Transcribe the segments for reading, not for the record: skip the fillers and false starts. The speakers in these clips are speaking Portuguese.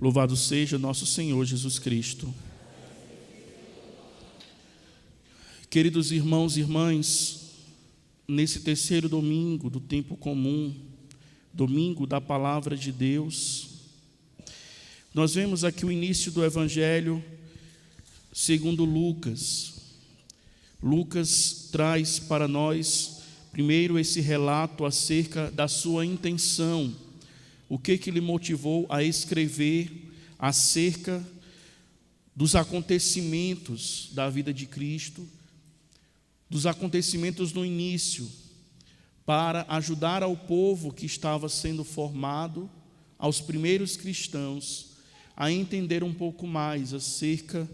Louvado seja nosso Senhor Jesus Cristo. Queridos irmãos e irmãs, nesse terceiro domingo do tempo comum, domingo da palavra de Deus, nós vemos aqui o início do Evangelho segundo Lucas. Lucas traz para nós, primeiro, esse relato acerca da sua intenção, o que lhe motivou a escrever acerca dos acontecimentos da vida de Cristo, dos acontecimentos no início, para ajudar ao povo que estava sendo formado, aos primeiros cristãos, a entender um pouco mais acerca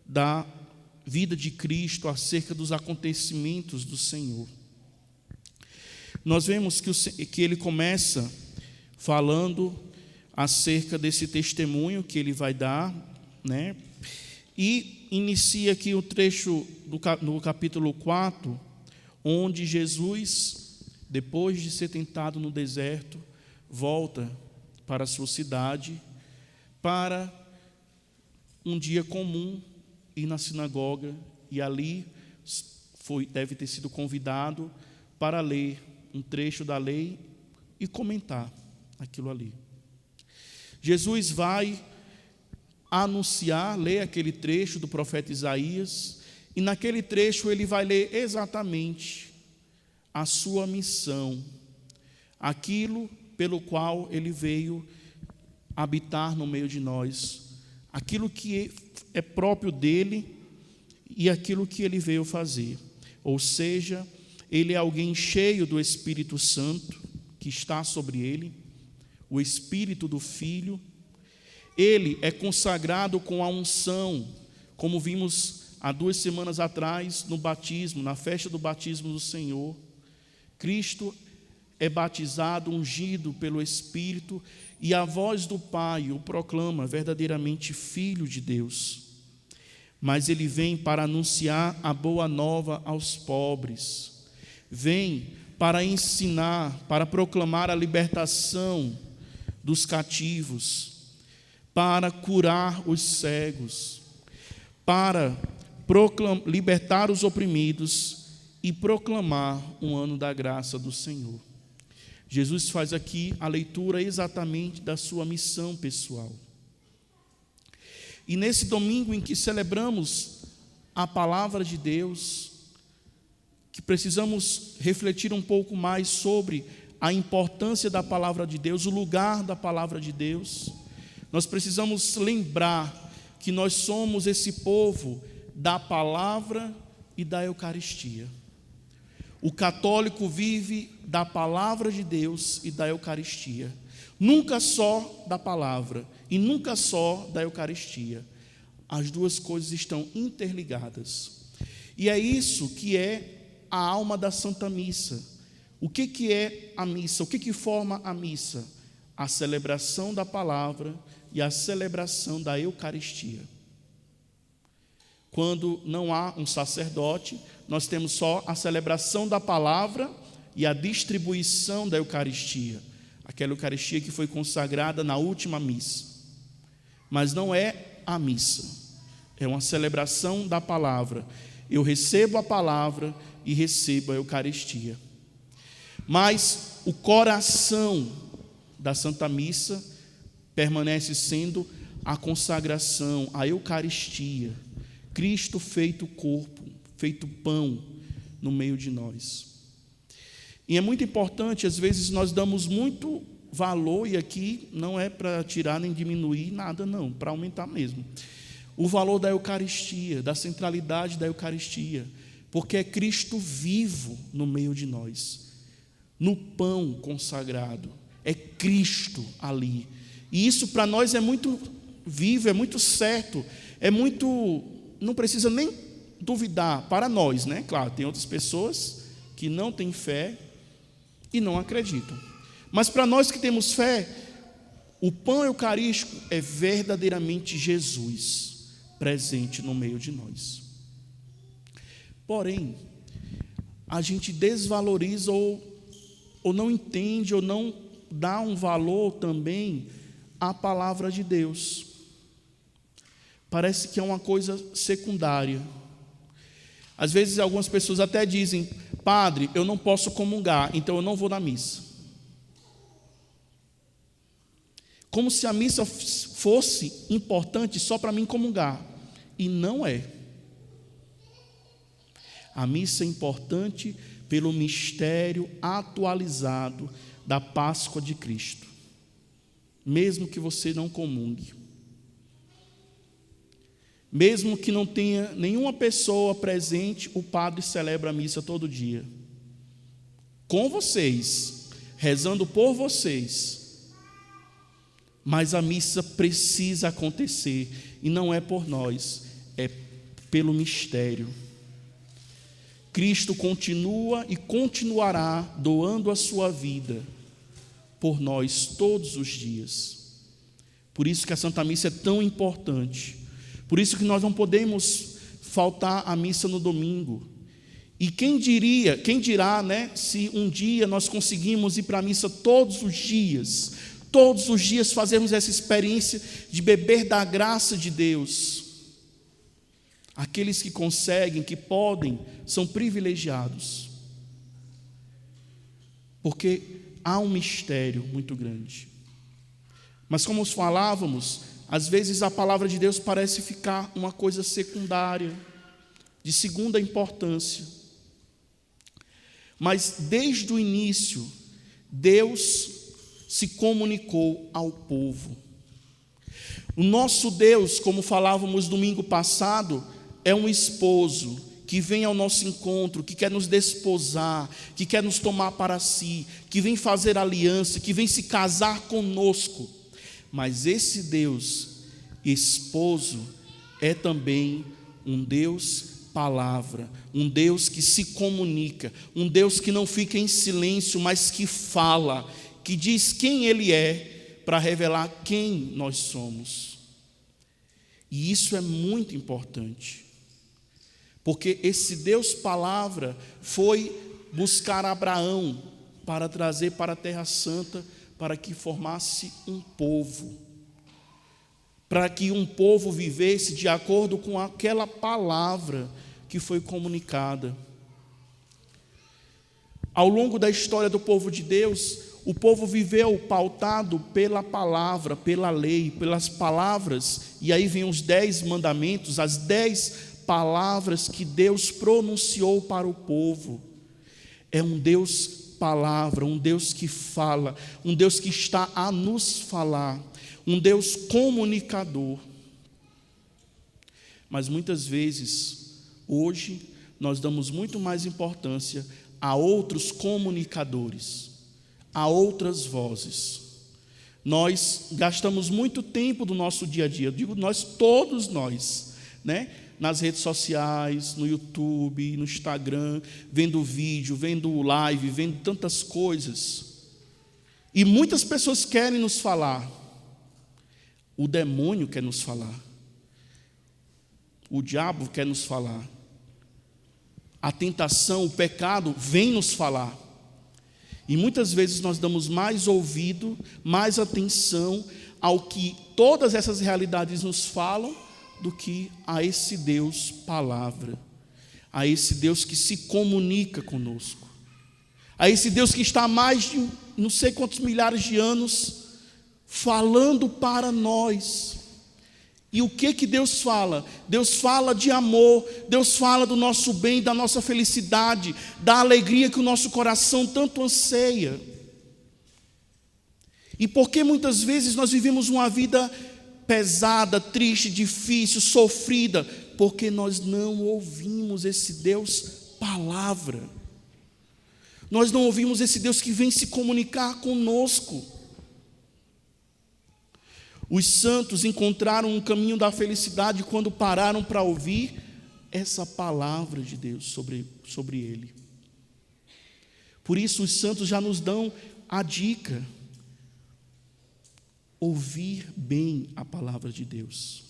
da vida de Cristo, acerca dos acontecimentos do Senhor. Nós vemos que ele começa falando acerca desse testemunho que ele vai dar, né? E inicia aqui o trecho no capítulo 4, onde Jesus, depois de ser tentado no deserto, volta para a sua cidade, para um dia comum, ir na sinagoga, e ali deve ter sido convidado para ler um trecho da lei e comentar aquilo ali. Jesus vai anunciar, ler aquele trecho do profeta Isaías, e naquele trecho ele vai ler exatamente a sua missão, aquilo pelo qual ele veio habitar no meio de nós, aquilo que é próprio dele e aquilo que ele veio fazer. Ou seja, ele é alguém cheio do Espírito Santo que está sobre ele, o Espírito do Filho. Ele é consagrado com a unção, como vimos há 2 semanas atrás no batismo, na festa do batismo do Senhor. Cristo é batizado, ungido pelo Espírito, e a voz do Pai o proclama verdadeiramente Filho de Deus. Mas ele vem para anunciar a boa nova aos pobres, vem para ensinar, para proclamar a libertação dos cativos, para curar os cegos, para libertar os oprimidos e proclamar um ano da graça do Senhor. Jesus faz aqui a leitura exatamente da sua missão pessoal. E nesse domingo em que celebramos a palavra de Deus, que precisamos refletir um pouco mais sobre a importância da palavra de Deus, o lugar da palavra de Deus, nós precisamos lembrar que nós somos esse povo da palavra e da Eucaristia. O católico vive da palavra de Deus e da Eucaristia, nunca só da palavra e nunca só da Eucaristia. As duas coisas estão interligadas. E é isso que é a alma da Santa Missa. O que é a missa? O que forma a missa? A celebração da palavra e a celebração da Eucaristia. Quando não há um sacerdote, nós temos só a celebração da palavra e a distribuição da Eucaristia, aquela Eucaristia que foi consagrada na última missa. Mas não é a missa, é uma celebração da palavra. Eu recebo a palavra e recebo a Eucaristia. Mas o coração da Santa Missa permanece sendo a consagração, a Eucaristia, Cristo feito corpo, feito pão no meio de nós. E é muito importante, às vezes nós damos muito valor, e aqui não é para tirar nem diminuir nada não, para aumentar mesmo, o valor da Eucaristia, da centralidade da Eucaristia, porque é Cristo vivo no meio de nós, no pão consagrado, é Cristo ali, e isso para nós é muito vivo, é muito certo, é muito, não precisa nem duvidar, para nós, né? Claro, tem outras pessoas que não têm fé e não acreditam, mas para nós que temos fé, o pão eucarístico é verdadeiramente Jesus presente no meio de nós. Porém, a gente desvaloriza ou não entende, ou não dá um valor também a palavra de Deus. Parece que é uma coisa secundária. Às vezes algumas pessoas até dizem: padre, eu não posso comungar, então eu não vou na missa. Como se a missa fosse importante só para mim comungar. E não é. A missa é importante pelo mistério atualizado da Páscoa de Cristo, mesmo que você não comungue, mesmo que não tenha nenhuma pessoa presente, o padre celebra a missa todo dia, com vocês, rezando por vocês, mas a missa precisa acontecer, e não é por nós, é pelo mistério. Cristo continua e continuará doando a sua vida por nós todos os dias. Por isso que a Santa Missa é tão importante. Por isso que nós não podemos faltar à missa no domingo. E quem dirá, né, se um dia nós conseguimos ir para a missa todos os dias fazermos essa experiência de beber da graça de Deus. Aqueles que conseguem, que podem, são privilegiados. Porque há um mistério muito grande. Mas como falávamos, às vezes a palavra de Deus parece ficar uma coisa secundária, de segunda importância. Mas desde o início, Deus se comunicou ao povo. O nosso Deus, como falávamos domingo passado, é um esposo que vem ao nosso encontro, que quer nos desposar, que quer nos tomar para si, que vem fazer aliança, que vem se casar conosco. Mas esse Deus, esposo, é também um Deus palavra, um Deus que se comunica, um Deus que não fica em silêncio, mas que fala, que diz quem Ele é, para revelar quem nós somos. E isso é muito importante. Porque esse Deus palavra foi buscar Abraão para trazer para a Terra Santa, para que formasse um povo, para que um povo vivesse de acordo com aquela palavra que foi comunicada. Ao longo da história do povo de Deus, o povo viveu pautado pela palavra, pela lei, pelas palavras, e aí vem os 10 mandamentos, as 10 palavras que Deus pronunciou para o povo. É um Deus palavra, um Deus que fala, um Deus que está a nos falar, um Deus comunicador. Mas muitas vezes, hoje, nós damos muito mais importância a outros comunicadores, a outras vozes. Nós gastamos muito tempo do nosso dia a dia, eu digo nós, todos nós, né? Nas redes sociais, no YouTube, no Instagram, vendo vídeo, vendo live, vendo tantas coisas. E muitas pessoas querem nos falar. O demônio quer nos falar. O diabo quer nos falar. A tentação, o pecado vem nos falar. E muitas vezes nós damos mais ouvido, mais atenção ao que todas essas realidades nos falam, do que a esse Deus palavra, a esse Deus que se comunica conosco, a esse Deus que está há mais de não sei quantos milhares de anos falando para nós. E o que Deus fala? Deus fala de amor, Deus fala do nosso bem, da nossa felicidade, da alegria que o nosso coração tanto anseia. E porque muitas vezes nós vivemos uma vida pesada, triste, difícil, sofrida, porque nós não ouvimos esse Deus palavra. Nós não ouvimos esse Deus que vem se comunicar conosco. Os santos encontraram um caminho da felicidade quando pararam para ouvir essa palavra de Deus sobre ele. Por isso os santos já nos dão a dica: ouvir bem a palavra de Deus.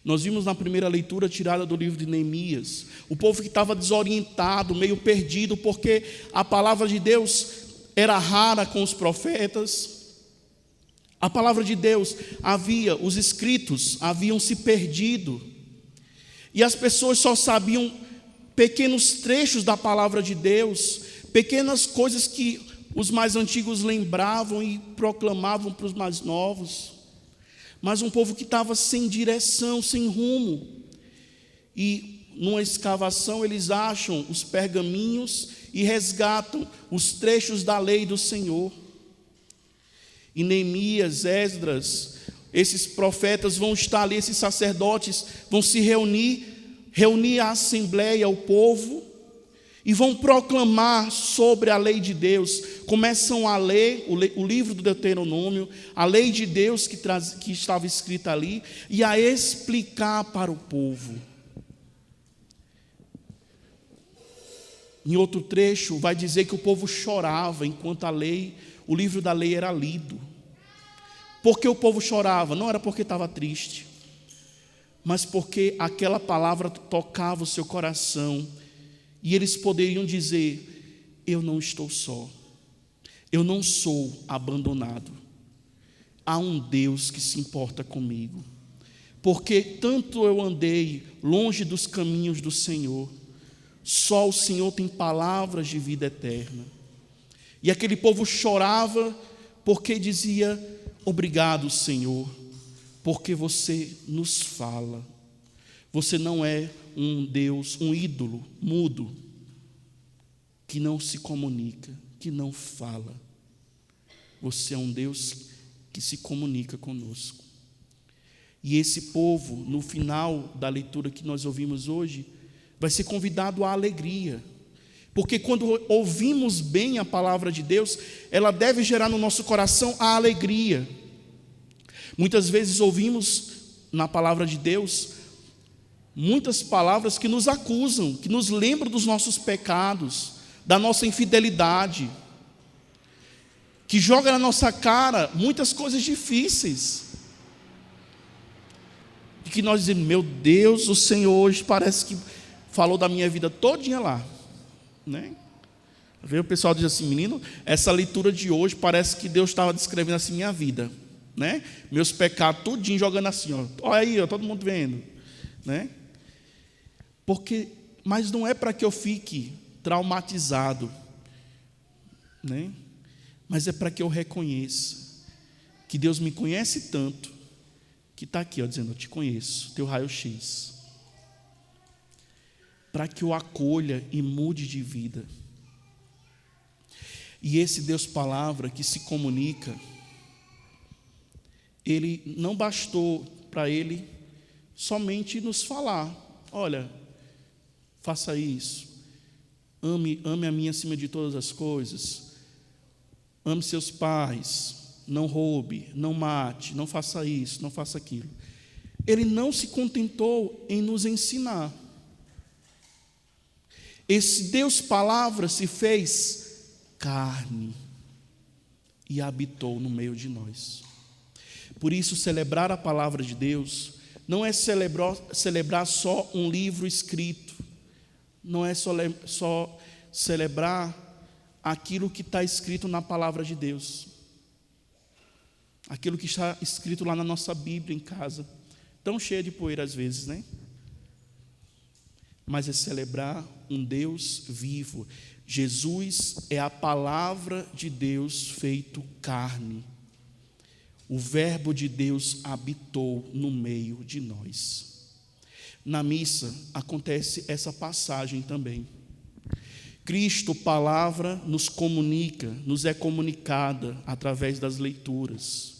Nós vimos na primeira leitura tirada do livro de Neemias, o povo que estava desorientado, meio perdido, porque a palavra de Deus era rara com os profetas, A palavra de Deus os escritos haviam se perdido, e as pessoas só sabiam pequenos trechos da palavra de Deus, pequenas coisas que os mais antigos lembravam e proclamavam para os mais novos. Mas um povo que estava sem direção, sem rumo. E numa escavação eles acham os pergaminhos e resgatam os trechos da lei do Senhor. E Neemias, Esdras, esses profetas vão estar ali, esses sacerdotes vão se reunir a assembleia, o povo, e vão proclamar sobre a lei de Deus. Começam a ler o livro do Deuteronômio, a lei de Deus que estava escrita ali, e a explicar para o povo. Em outro trecho vai dizer que o povo chorava enquanto o livro da lei era lido. Por que o povo chorava? Não era porque estava triste, mas porque aquela palavra tocava o seu coração, e eles poderiam dizer: eu não estou só, eu não sou abandonado, há um Deus que se importa comigo, porque tanto eu andei longe dos caminhos do Senhor, só o Senhor tem palavras de vida eterna. E aquele povo chorava porque dizia: obrigado, Senhor, porque você nos fala. Você não é um Deus, um ídolo mudo, que não se comunica, que não fala. Você é um Deus que se comunica conosco. E esse povo, no final da leitura que nós ouvimos hoje, vai ser convidado à alegria. Porque quando ouvimos bem a palavra de Deus, ela deve gerar no nosso coração a alegria. Muitas vezes ouvimos na palavra de Deus muitas palavras que nos acusam, que nos lembram dos nossos pecados, da nossa infidelidade, que joga na nossa cara muitas coisas difíceis, e que nós dizemos: meu Deus, o Senhor hoje parece que falou da minha vida todinha lá, né? O pessoal diz assim: menino, essa leitura de hoje parece que Deus estava descrevendo assim minha vida, né? Meus pecados tudinho jogando assim, ó. Olha aí, ó, todo mundo vendo, né? Mas não é para que eu fique traumatizado, né? Mas é para que eu reconheça que Deus me conhece tanto, que está aqui, ó, dizendo: eu te conheço, teu raio-x, para que eu acolha e mude de vida. E esse Deus palavra que se comunica, ele não bastou para ele somente nos falar: olha, faça isso, ame a mim acima de todas as coisas, ame seus pais, não roube, não mate, não faça isso, não faça aquilo. Ele não se contentou em nos ensinar. Esse Deus palavra se fez carne e habitou no meio de nós. Por isso, celebrar a palavra de Deus não é celebrar só um livro escrito, não é só celebrar aquilo que está escrito na palavra de Deus, aquilo que está escrito lá na nossa Bíblia em casa, tão cheia de poeira às vezes, né? Mas é celebrar um Deus vivo. Jesus é a palavra de Deus feito carne. O verbo de Deus habitou no meio de nós. Na missa acontece essa passagem também. Cristo, palavra, nos comunica, nos é comunicada através das leituras,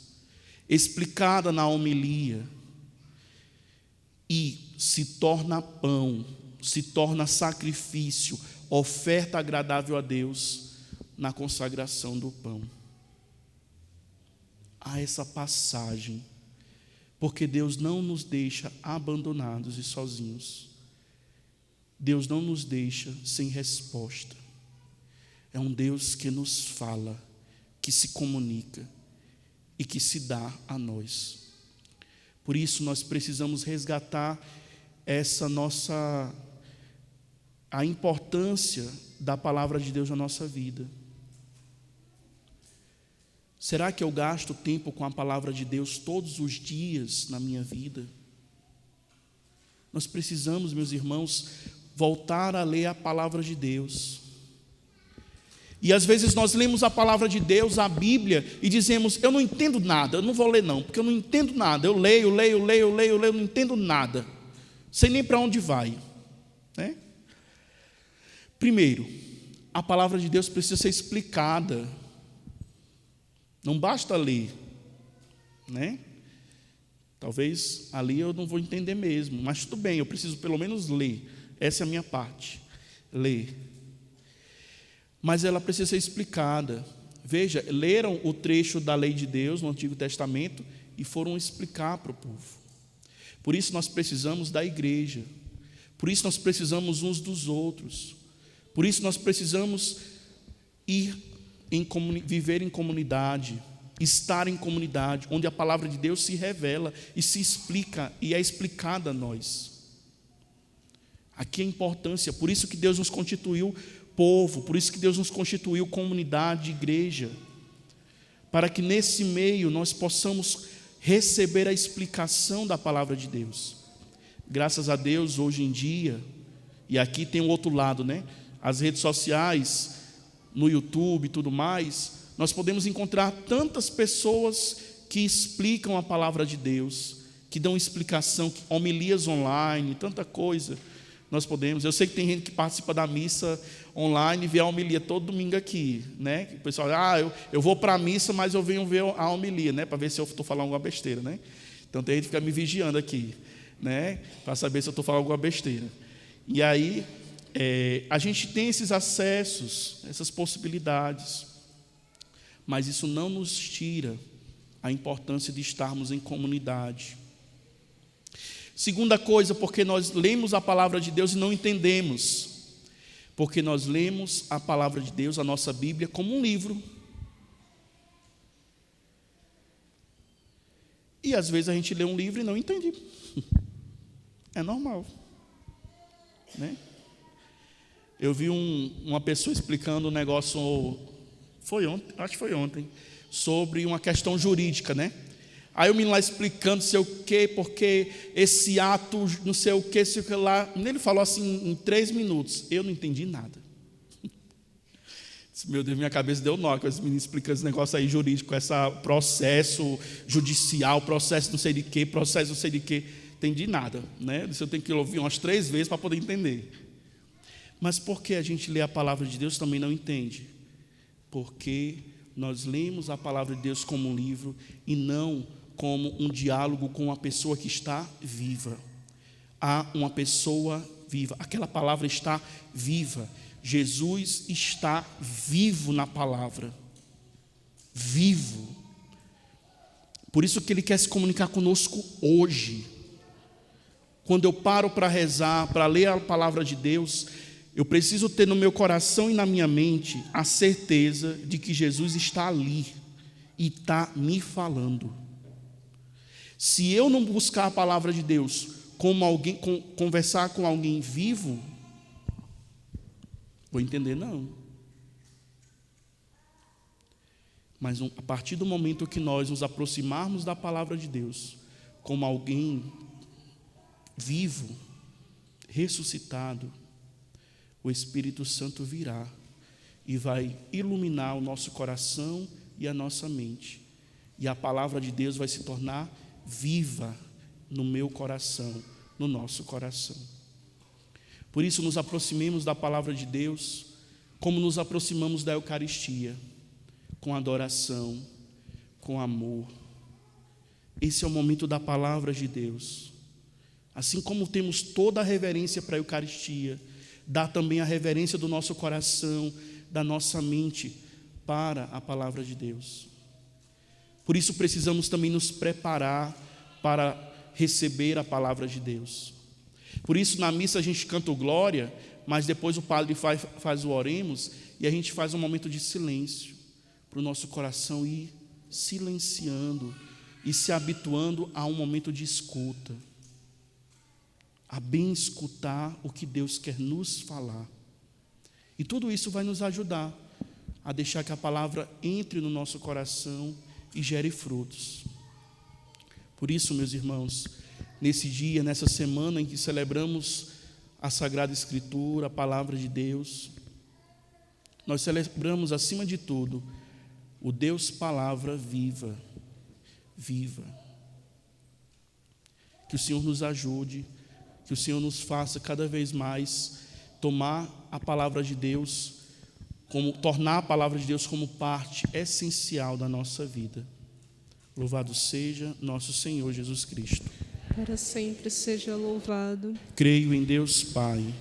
explicada na homilia, e se torna pão, se torna sacrifício, oferta agradável a Deus na consagração do pão. Há essa passagem, porque Deus não nos deixa abandonados e sozinhos. Deus não nos deixa sem resposta. É um Deus que nos fala, que se comunica e que se dá a nós. Por isso nós precisamos resgatar a importância da palavra de Deus na nossa vida. Será que eu gasto tempo com a palavra de Deus todos os dias na minha vida? Nós precisamos, meus irmãos, voltar a ler a palavra de Deus. E às vezes nós lemos a palavra de Deus, a Bíblia, e dizemos: eu não entendo nada, eu não vou ler não, porque eu não entendo nada. Eu leio, não entendo nada. Sei nem para onde vai, né? Primeiro, a palavra de Deus precisa ser explicada. Não basta ler, né? Talvez ali eu não vou entender mesmo, mas tudo bem, eu preciso pelo menos ler. Essa é a minha parte, ler. Mas ela precisa ser explicada. Veja, leram o trecho da lei de Deus no Antigo Testamento e foram explicar para o povo. Por isso nós precisamos da igreja. Por isso nós precisamos uns dos outros. Por isso nós precisamos viver em comunidade, estar em comunidade, onde a palavra de Deus se revela e se explica e é explicada a nós. Aqui é a importância, por isso que Deus nos constituiu povo, por isso que Deus nos constituiu comunidade, igreja, para que nesse meio nós possamos receber a explicação da palavra de Deus. Graças a Deus, hoje em dia, e aqui tem o outro lado, né? As redes sociais, no YouTube e tudo mais, nós podemos encontrar tantas pessoas que explicam a palavra de Deus, que dão explicação, homilias online, tanta coisa. Nós podemos, eu sei que tem gente que participa da missa online e vê a homilia todo domingo aqui, né? O pessoal, eu vou para a missa, mas eu venho ver a homilia, né? Para ver se eu estou falando alguma besteira, né? Então tem gente que fica me vigiando aqui, né? Para saber se eu estou falando alguma besteira. E aí, a gente tem esses acessos, essas possibilidades, mas isso não nos tira a importância de estarmos em comunidade. Segunda coisa, porque nós lemos a palavra de Deus e não entendemos. Porque nós lemos a palavra de Deus, a nossa Bíblia, como um livro. E às vezes a gente lê um livro e não entende. É normal, né? Eu vi uma pessoa explicando um negócio, acho que foi ontem, sobre uma questão jurídica, né? Aí o menino lá explicando sei o quê, porque esse ato, não sei o quê, sei o que lá. Ele falou assim em 3 minutos. Eu não entendi nada. Meu Deus, minha cabeça deu nó com esse menino explicando esse negócio aí jurídico, esse processo judicial, processo não sei de quê, processo não sei de quê. Entendi nada, né? Eu tenho que ouvir umas 3 vezes para poder entender. Mas por que a gente lê a palavra de Deus também não entende? Porque nós lemos a palavra de Deus como um livro e não como um diálogo com uma pessoa que está viva. Há uma pessoa viva, aquela palavra está viva. Jesus está vivo na palavra, vivo. Por isso que Ele quer se comunicar conosco hoje. Quando eu paro para rezar, para ler a palavra de Deus, eu preciso ter no meu coração e na minha mente a certeza de que Jesus está ali e está me falando. Se eu não buscar a palavra de Deus como alguém, conversar com alguém vivo, vou entender não. Mas a partir do momento que nós nos aproximarmos da palavra de Deus como alguém vivo, ressuscitado, o Espírito Santo virá e vai iluminar o nosso coração e a nossa mente. E a palavra de Deus vai se tornar viva no meu coração, no nosso coração. Por isso, nos aproximemos da palavra de Deus, como nos aproximamos da Eucaristia, com adoração, com amor. Esse é o momento da palavra de Deus. Assim como temos toda a reverência para a Eucaristia, dá também a reverência do nosso coração, da nossa mente para a palavra de Deus. Por isso precisamos também nos preparar para receber a palavra de Deus. Por isso na missa a gente canta o glória, mas depois o padre faz o oremos e a gente faz um momento de silêncio para o nosso coração ir silenciando e se habituando a um momento de escuta, a bem escutar o que Deus quer nos falar. E tudo isso vai nos ajudar a deixar que a palavra entre no nosso coração e gere frutos. Por isso, meus irmãos, nesse dia, nessa semana em que celebramos a Sagrada Escritura, a Palavra de Deus, nós celebramos, acima de tudo, o Deus Palavra viva, viva. Que o Senhor nos ajude, que o Senhor nos faça cada vez mais tomar a Palavra de Deus, tornar a Palavra de Deus como parte essencial da nossa vida. Louvado seja nosso Senhor Jesus Cristo. Para sempre seja louvado. Creio em Deus Pai,